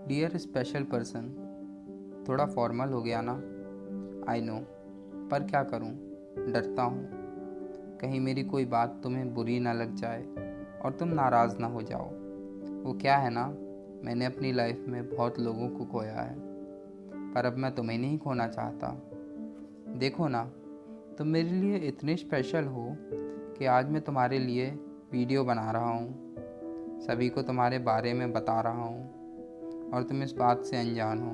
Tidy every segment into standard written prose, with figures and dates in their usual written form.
Dear special person, थोड़ा formal हो गया ना। आई नो, पर क्या करूं, डरता हूं कहीं मेरी कोई बात तुम्हें बुरी ना लग जाए और तुम नाराज़ ना हो जाओ। वो क्या है ना, मैंने अपनी लाइफ में बहुत लोगों को खोया है, पर अब मैं तुम्हें नहीं खोना चाहता। देखो ना, तुम मेरे लिए इतने स्पेशल हो कि आज मैं तुम्हारे लिए वीडियो बना रहा हूँ, सभी को तुम्हारे बारे में बता रहा हूँ और तुम इस बात से अनजान हो।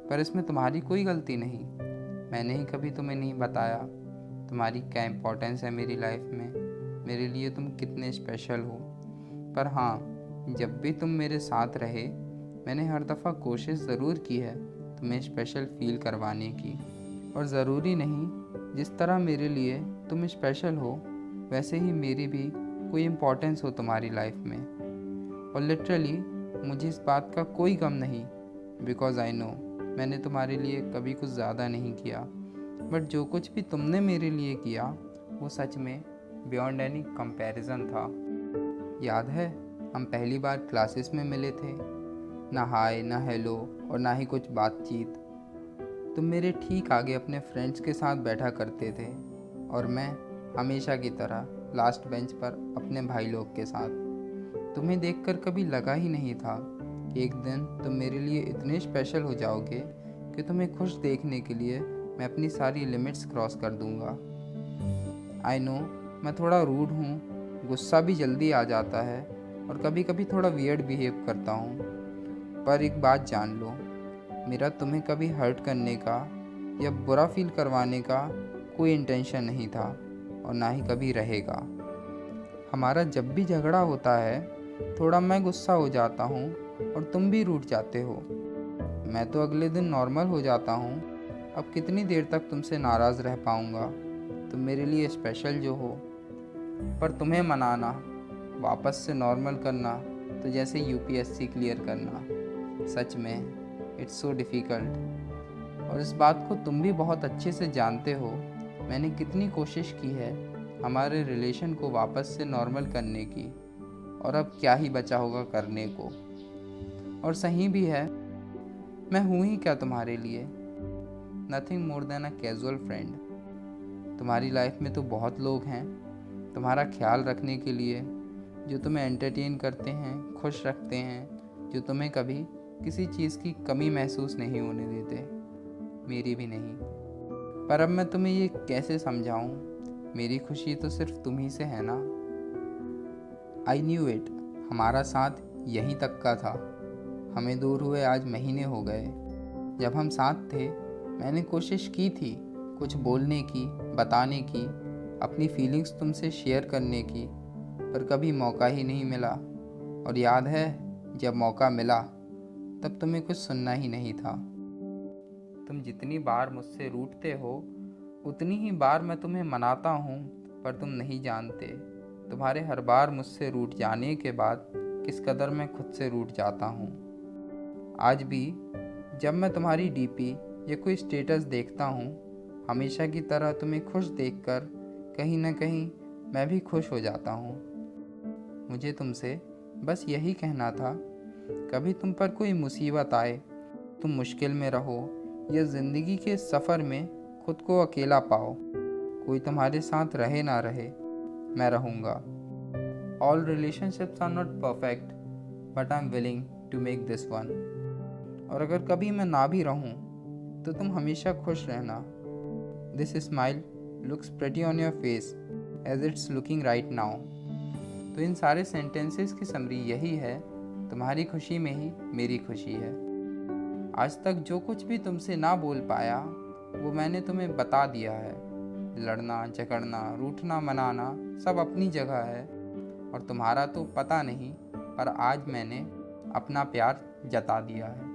पर इसमें तुम्हारी कोई गलती नहीं, मैंने ही कभी तुम्हें नहीं बताया तुम्हारी क्या इम्पोर्टेंस है मेरी लाइफ में, मेरे लिए तुम कितने स्पेशल हो। पर हाँ, जब भी तुम मेरे साथ रहे, मैंने हर दफ़ा कोशिश ज़रूर की है तुम्हें स्पेशल फील करवाने की। और ज़रूरी नहीं जिस तरह मेरे लिए तुम स्पेशल हो, वैसे ही मेरी भी कोई इम्पोर्टेंस हो तुम्हारी लाइफ में। और लिटरली मुझे इस बात का कोई गम नहीं, बिकॉज़ आई नो मैंने तुम्हारे लिए कभी कुछ ज़्यादा नहीं किया, बट जो कुछ भी तुमने मेरे लिए किया वो सच में बियॉन्ड एनी कंपैरिजन था। याद है, हम पहली बार क्लासेस में मिले थे, ना हाय ना हेलो और ना ही कुछ बातचीत। तुम मेरे ठीक आगे अपने फ्रेंड्स के साथ बैठा करते थे और मैं हमेशा की तरह लास्ट बेंच पर अपने भाई लोग के साथ। तुम्हें देखकर कभी लगा ही नहीं था कि एक दिन तुम मेरे लिए इतने स्पेशल हो जाओगे कि तुम्हें खुश देखने के लिए मैं अपनी सारी लिमिट्स क्रॉस कर दूंगा। आई नो, मैं थोड़ा रूड हूँ, गुस्सा भी जल्दी आ जाता है और कभी कभी थोड़ा वियर्ड बिहेव करता हूँ, पर एक बात जान लो, मेरा तुम्हें कभी हर्ट करने का या बुरा फील करवाने का कोई इंटेंशन नहीं था और ना ही कभी रहेगा। हमारा जब भी झगड़ा होता है, थोड़ा मैं गुस्सा हो जाता हूँ और तुम भी रूठ जाते हो। मैं तो अगले दिन नॉर्मल हो जाता हूँ। अब कितनी देर तक तुमसे नाराज़ रह पाऊँगा? तुम मेरे लिए स्पेशल जो हो, पर तुम्हें मनाना, वापस से नॉर्मल करना तो जैसे यूपीएससी क्लियर करना, सच में इट्स सो डिफ़िकल्ट। और इस बात को तुम भी बहुत अच्छे से जानते हो, मैंने कितनी कोशिश की है हमारे रिलेशन को वापस से नॉर्मल करने की, और अब क्या ही बचा होगा करने को। और सही भी है, मैं हूँ ही क्या तुम्हारे लिए, nothing more than a casual friend. तुम्हारी लाइफ में तो बहुत लोग हैं तुम्हारा ख्याल रखने के लिए, जो तुम्हें एंटरटेन करते हैं, खुश रखते हैं, जो तुम्हें कभी किसी चीज़ की कमी महसूस नहीं होने देते, मेरी भी नहीं। पर अब मैं तुम्हें ये कैसे समझाऊं, मेरी खुशी तो सिर्फ तुम ही से है ना। आई न्यू इट, हमारा साथ यहीं तक का था। हमें दूर हुए आज महीने हो गए। जब हम साथ थे, मैंने कोशिश की थी कुछ बोलने की, बताने की, अपनी फीलिंग्स तुमसे शेयर करने की, पर कभी मौका ही नहीं मिला। और याद है, जब मौका मिला तब तुम्हें कुछ सुनना ही नहीं था। तुम जितनी बार मुझसे रूठते हो, उतनी ही बार मैं तुम्हें मनाता हूँ, पर तुम नहीं जानते तुम्हारे हर बार मुझसे रूठ जाने के बाद किस कदर मैं खुद से रूठ जाता हूँ। आज भी जब मैं तुम्हारी डीपी या कोई स्टेटस देखता हूँ, हमेशा की तरह तुम्हें खुश देखकर कहीं ना कहीं मैं भी खुश हो जाता हूँ। मुझे तुमसे बस यही कहना था, कभी तुम पर कोई मुसीबत आए, तुम मुश्किल में रहो या ज़िंदगी के सफ़र में खुद को अकेला पाओ, कोई तुम्हारे साथ रहे ना रहे, मैं रहूँगा। All relationships are not perfect, but I am willing to make this one. और अगर कभी मैं ना भी रहूं, तो तुम हमेशा खुश रहना। This smile looks pretty on your face as it's looking right now. तो इन सारे सेंटेंसेस की समरी यही है, तुम्हारी खुशी में ही मेरी खुशी है। आज तक जो कुछ भी तुमसे ना बोल पाया, वो मैंने तुम्हें बता दिया है। लड़ना, झगड़ना, रूठना, मनाना सब अपनी जगह है, और तुम्हारा तो पता नहीं, पर आज मैंने अपना प्यार जता दिया है।